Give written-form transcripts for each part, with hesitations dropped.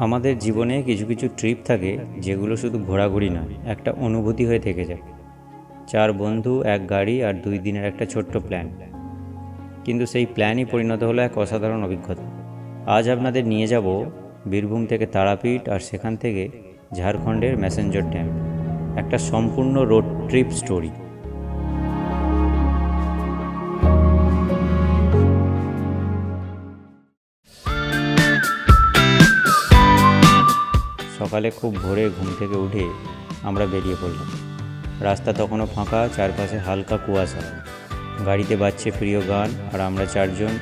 আমাদের জীবনে কিছু কিছু ট্রিপ থাকে যেগুলো শুধু ঘোরাঘুরি নয়, একটা অনুভূতি হয়ে থেকে যায়। 4 বন্ধু, এক গাড়ি আর 2 দিনের একটা ছোট্ট প্ল্যান, কিন্তু সেই প্ল্যানই পরিণত হলো এক অসাধারণ অভিজ্ঞতা। আজ আপনাদের নিয়ে যাব বীরভূম থেকে তারাপীঠ আর সেখান থেকে ঝাড়খণ্ডের ম্যাসেঞ্জর ড্যাম, একটা সম্পূর্ণ রোড ট্রিপ স্টোরি। সকালে খুব ভোরে ঘুম থেকে উঠে আমরা বেরিয়ে পড়লাম। রাস্তা তখনও ফাঁকা, চারপাশে হালকা কুয়াশা, গাড়িতে বাজছে প্রিয় গান, আর আমরা 4 জন,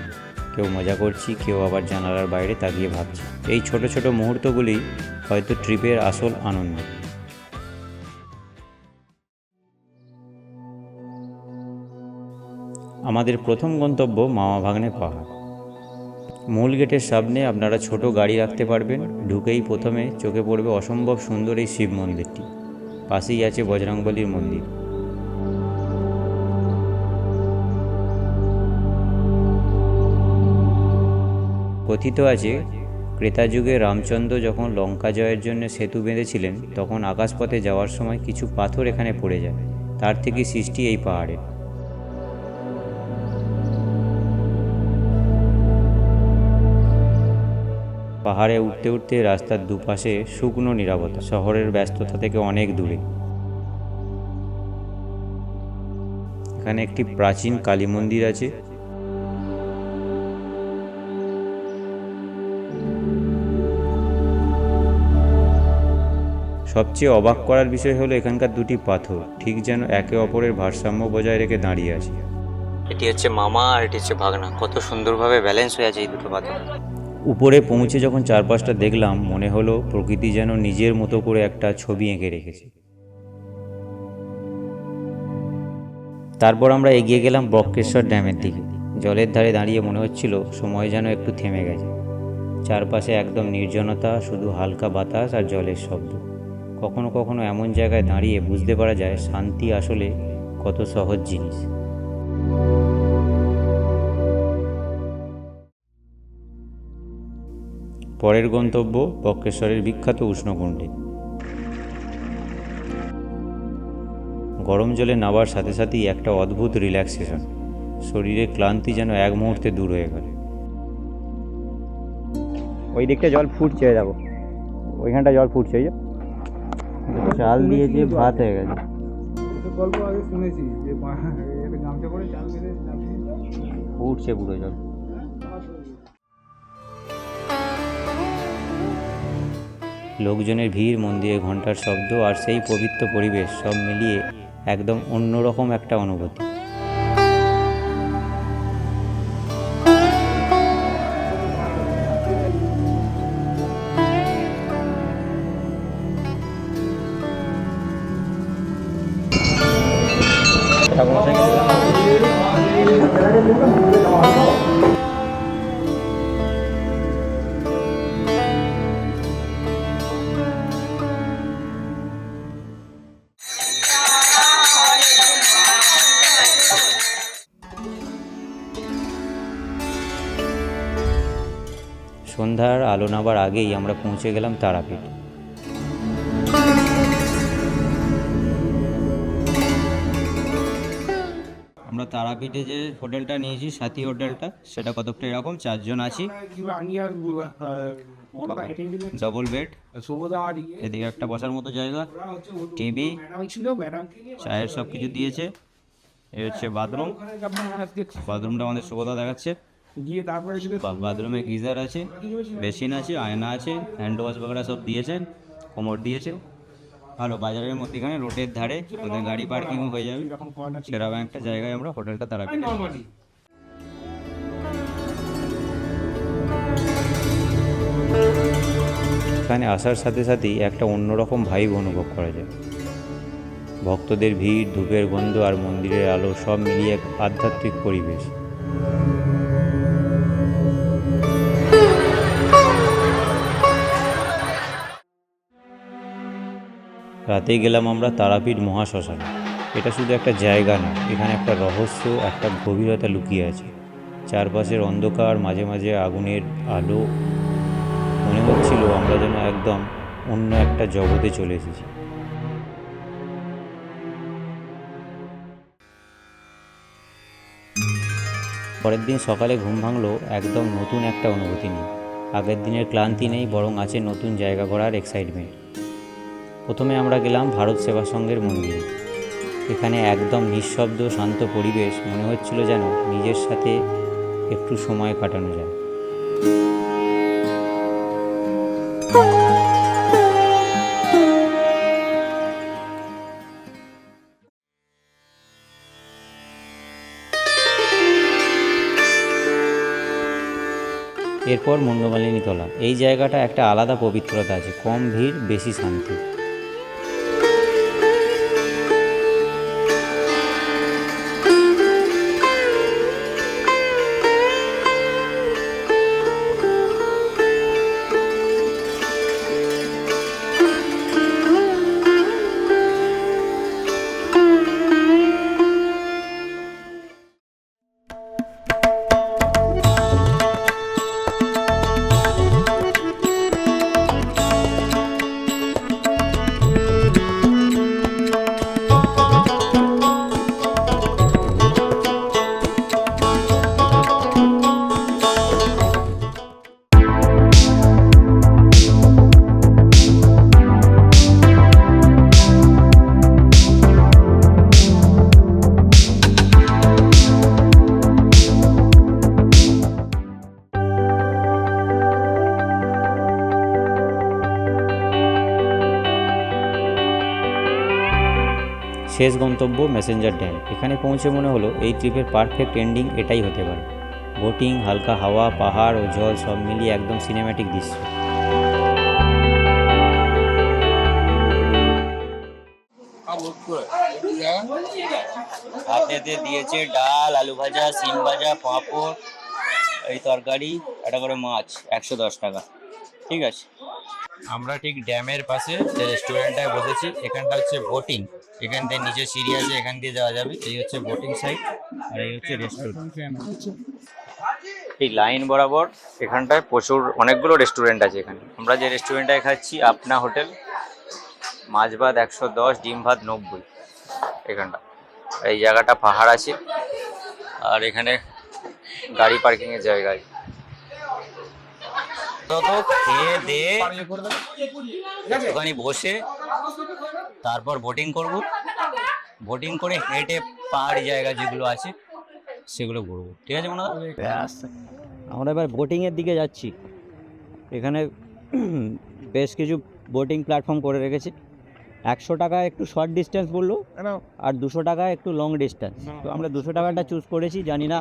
কেউ মজা করছি, কেউ আবার জানালার বাইরে তাকিয়ে ভাবছি। এই ছোট ছোট মুহূর্তগুলি হয়তো ট্রিপের আসল আনন্দ। আমাদের প্রথম গন্তব্য মামা ভাগ্নে পাহাড়। মূল গেটের সামনে আপনারা ছোট গাড়ি রাখতে পারবেন। ঢুকেই প্রথমে চোখে পড়বে অসম্ভব সুন্দর এই শিব মন্দিরটি। পাশেই আছে বজরংবলীর মন্দির। কথিত আছে, ত্রেতা যুগে রামচন্দ্র যখন লঙ্কা জয়ের জন্য সেতু বেঁধেছিলেন, তখন আকাশপথে যাওয়ার সময় কিছু পাথর এখানে পড়ে যায়। তার থেকে সৃষ্টি এই পাহাড়ে। পাহাড়ে উঠতে উঠতে রাস্তার দুপাশে শুকনো নীরবতা, শহরের ব্যস্ততা থেকে অনেক দূরে। এখানে একটি প্রাচীন কালী মন্দির আছে। সবচেয়ে অবাক করার বিষয় হলো এখানকার দুটি পাথর ঠিক যেন একে অপরের ভারসাম্য বজায় রেখে দাঁড়িয়ে আছে। এটি হচ্ছে মামা আর এটি হচ্ছে ভাগনা। কত সুন্দরভাবে ব্যালেন্স হয়ে আছে এই দুটো পাথর। উপরে পৌঁছে যখন চারপাশটা দেখলাম, মনে হলো প্রকৃতি যেন নিজের মতো করে একটা ছবি এঁকে রেখেছে। তারপর আমরা এগিয়ে গেলাম বক্রেশ্বর ড্যামের দিকে। জলের ধারে দাঁড়িয়ে মনে হচ্ছিল সময় যেন একটু থেমে গেছে। চারপাশে একদম নির্জনতা, শুধু হালকা বাতাস আর জলের শব্দ। কখনো কখনো এমন জায়গায় দাঁড়িয়ে বুঝতে পারা যায় শান্তি আসলে কত সহজ জিনিস। পরের গন্তব্য বক্রেশ্বরের বিখ্যাত উষ্ণকুণ্ডে। গরম জলে নামার সাথে সাথেই একটা অদ্ভুত রিল্যাক্সেশন। শরীরের ক্লান্তি যেন এক মুহূর্তে দূর হয়ে গেল। ওই দিকটা জল ফুটছে, যাবো ওইখানটা জল ফুটছে, এই চাল দিয়েছে, ভাত হয়ে গেছে। গল্প আগে শুনেছি যে গামছা করে চাল মেরে ফুটছে পুরো জল। লোকজনের ভিড়, মন্দিরে ঘন্টার শব্দ আর সেই পবিত্র পরিবেশ সব মিলিয়ে একদম অন্যরকম একটা অনুভূতি। সন্ধ্যার আলো নামার আগেই আমরা পৌঁছে গেলাম তারাপীঠ। আমরা তারাপীঠে যে হোটেলটা নিয়েছি, সাথী হোটেলটা, সেটা কতটা এরকম 4 জন আছি, ডবল বেড, এদিকে একটা বসার মতো জায়গা, টিভি, চায়ের সব কিছু দিয়েছে। এই হচ্ছে বাথরুম। বাথরুমটা আমাদের সুবিধা দেখাচ্ছে। বাথরুমে গিজার আছে, বেসিন আছে, আয়না আছে, হ্যান্ড ওয়াশ বগেরা সব দিয়েছেন, কোমর দিয়েছে। ভালো, বাজারের মধ্যেখানে রোডের ধারে, ওদের গাড়ি পার্কিংও হয়ে যাবে। সেরকম একটা জায়গায় আমরা হোটেলটা তারাপীঠ। এখানে আসার সাথে সাথেই একটা অন্যরকম ভাইব অনুভব করা যায়। ভক্তদের ভিড়, ধূপের গন্ধ আর মন্দিরের আলো সব মিলিয়ে এক আধ্যাত্মিক পরিবেশ। রাতেই গেলাম আমরা তারাপীঠ মহাশ্মশানে। এটা শুধু একটা জায়গা না, এখানে একটা রহস্য, একটা গভীরতা লুকিয়ে আছে। চারপাশের অন্ধকার, মাঝে মাঝে আগুনের আলো। মনে হচ্ছিল আমরা আমরা যেন একদম অন্য একটা জগতে চলে এসেছি। পরের দিন সকালে ঘুম ভাঙলো একদম নতুন একটা অনুভূতি নিয়ে। আগের দিনের ক্লান্তি নেই, বরং আছে নতুন জায়গা ঘোরার এক্সাইটমেন্ট। প্রথমে আমরা গেলাম ভারত সেবা সংঘের মন্দিরে। এখানে একদম নিঃশব্দ শান্ত পরিবেশ, মনে হচ্ছিল যেন নিজের সাথে একটু সময় কাটানো যায়। এরপর মুন্ডমালিনী তলা। এই জায়গাটা একটা আলাদা পবিত্রতা আছে, কম ভিড়, বেশি শান্তি। শেষ গন্তব্য মেসেঞ্জার ড্যাম। এখানে পৌঁছে মনে হলো এই ট্রিপের পারফেক্ট এন্ডিং এটাই হতে পারে। বোটিং, হালকা হাওয়া, পাহাড় ও জল সব মিলিয়ে একদম সিনেম্যাটিক দৃশ্য। হাতেতে দিয়েছে ডাল, আলু ভাজা, সিম ভাজা, পাঁপড়, এই তরকারি, একটা করে মাছ, 110 টাকা। ঠিক আছে, আমরা ঠিক ড্যামের পাশে যে রেস্টুরেন্টটায় বসেছি। এখানটা হচ্ছে বোটিং, এখান থেকে নিচে সিঁড়ি আছে, এখান দিয়ে যাওয়া যাবে। এই হচ্ছে বোটিং সাইড আর এই হচ্ছে রেস্টুরেন্ট। এই লাইন বরাবর এখানটায় প্রচুর অনেকগুলো রেস্টুরেন্ট আছে। এখানে আমরা যে রেস্টুরেন্টটায় খাচ্ছি আপনা হোটেল, মাছ ভাত 110, ডিম ভাত 90। এখানটা এই জায়গাটা পাহাড় আছে আর এখানে গাড়ি পার্কিংয়ের জায়গা আছে। তো খেয়ে দিয়ে একটুখানি বসে তারপর বোটিং করব। বোটিং করে হেঁটে পাহাড়ি জায়গা যেগুলো আছে সেগুলো ঘুরবো। ঠিক আছে মনে হয় আমরা এবার বোটিংয়ের দিকে যাচ্ছি। এখানে বেশ কিছু বোটিং প্ল্যাটফর্ম করে রেখেছে। 100 টাকা একটু শর্ট ডিস্টেন্স বললো আর 200 টাকা একটু লং ডিস্টেন্স। তো আমরা 200 টাকাটা চুজ করেছি, জানি না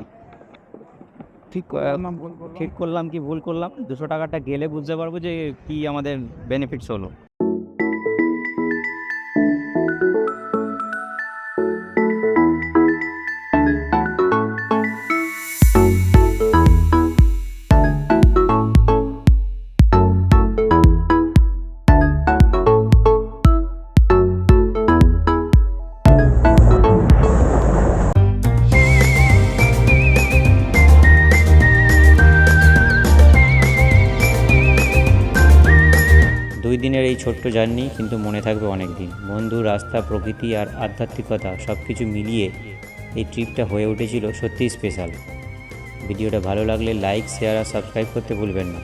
ঠিক করলাম কি ভুল করলাম। 200 টাকাটা গেলে বুঝতে পারবো যে কি আমাদের বেনিফিটস হলো। দিনের এই ছোট্ট জার্নি কিন্তু মনে থাকবে অনেক দিন। বন্ধু, রাস্তা, প্রকৃতি আর আধ্যাত্মিকতা সব কিছু মিলিয়ে এই ট্রিপটা হয়ে উঠেছিল সত্যিই স্পেশাল। ভিডিওটা ভালো লাগলে লাইক, শেয়ার আর সাবস্ক্রাইব করতে ভুলবেন না।